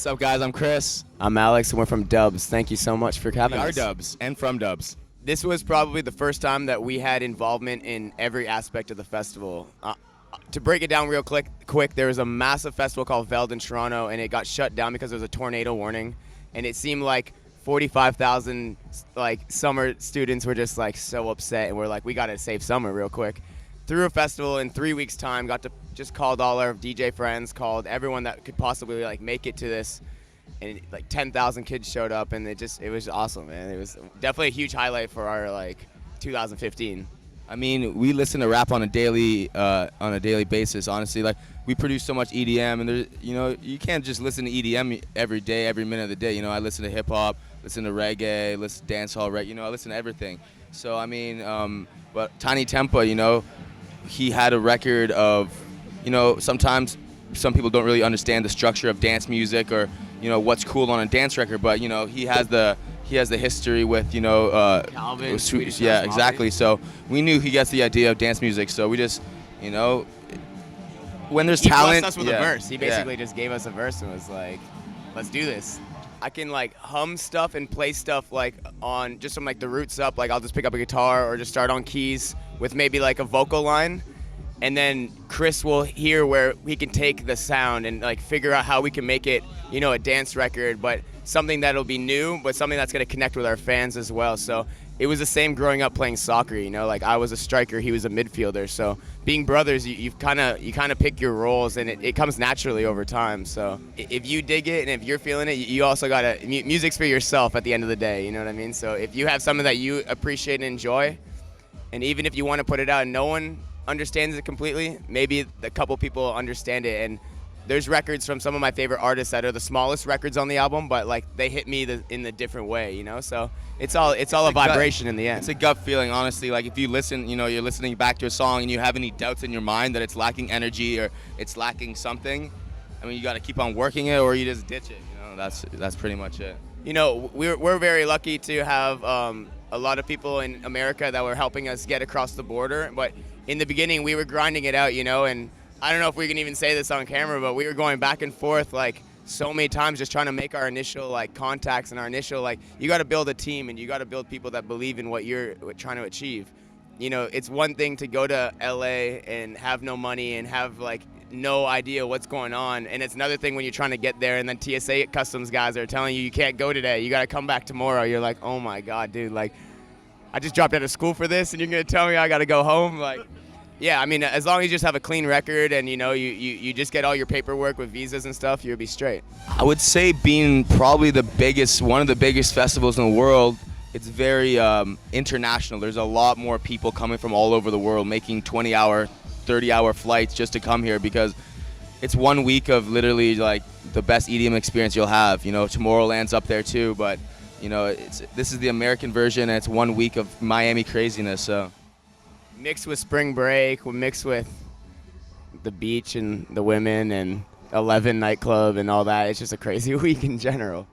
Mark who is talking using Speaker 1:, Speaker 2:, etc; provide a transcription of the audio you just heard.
Speaker 1: What's up, guys? I'm Chris.
Speaker 2: I'm Alex, and we're from Dubs. Thank you so much for having
Speaker 1: We are
Speaker 2: us.
Speaker 1: Dubs and from Dubs.
Speaker 2: This was probably the first time that we had involvement in every aspect of the festival. To break it down real quick, there was a massive festival called Veld in Toronto, and it got shut down because there was a tornado warning. And it seemed like 45,000 summer students were just so upset, and we're like, we got to save summer real quick. Through a festival in 3 weeks' time, got to just called all our DJ friends, called everyone that could possibly make it to this, and 10,000 kids showed up, and it was awesome, man. It was definitely a huge highlight for our 2015.
Speaker 1: I mean, we listen to rap on a daily basis. Honestly, we produce so much EDM, and you can't just listen to EDM every day, every minute of the day. I listen to hip hop, listen to reggae, listen to dancehall, right? I listen to everything. So I mean, but Tiny Tempa, he had a record of, sometimes some people don't really understand the structure of dance music or, what's cool on a dance record, but he has the history with,
Speaker 2: Calvin,
Speaker 1: yeah, exactly. So we knew he gets the idea of dance music. So we just, when there's talent,
Speaker 2: he blessed us with a verse. He basically just gave us a verse and was like, let's do this. I can hum stuff and play stuff on just from the roots up. I'll just pick up a guitar or just start on keys with maybe a vocal line, and then Chris will hear where he can take the sound and figure out how we can make it, a dance record, but something that'll be new, but something that's gonna connect with our fans as well. So it was the same growing up playing soccer. I was a striker, he was a midfielder. So being brothers, you kind of pick your roles, and it comes naturally over time. So if you dig it and if you're feeling it, you also gotta music's for yourself at the end of the day. You know what I mean? So if you have something that you appreciate and enjoy, and even if you want to put it out and no one understands it completely, maybe a couple people understand it. And there's records from some of my favorite artists that are the smallest records on the album, but they hit me in a different way, So it's all a vibration in the end.
Speaker 1: It's a gut feeling, honestly. If you listen, you're listening back to a song and you have any doubts in your mind that it's lacking energy or it's lacking something, I mean, you got to keep on working it or you just ditch it. That's pretty much it.
Speaker 2: We're very lucky to have a lot of people in America that were helping us get across the border, but in the beginning we were grinding it out, and I don't know if we can even say this on camera, but we were going back and forth so many times just trying to make our initial contacts and our initial you got to build a team and you got to build people that believe in what you're trying to achieve. It's one thing to go to LA and have no money and have no idea what's going on, and it's another thing when you're trying to get there and then TSA customs guys are telling you can't go today, you got to come back tomorrow. You're like, oh my god, dude, I just dropped out of school for this and you're gonna tell me I got to go home? Yeah, I mean, as long as you just have a clean record and you just get all your paperwork with visas and stuff, you'll be straight.
Speaker 1: I would say being probably one of the biggest festivals in the world, it's very international. There's a lot more people coming from all over the world making 20-hour, 30-hour flights just to come here because it's 1 week of literally the best EDM experience you'll have. Tomorrowland's up there too, but this is the American version and it's 1 week of Miami craziness. So
Speaker 2: mixed with spring break, mixed with the beach and the women and 11 nightclub and all that. It's just a crazy week in general.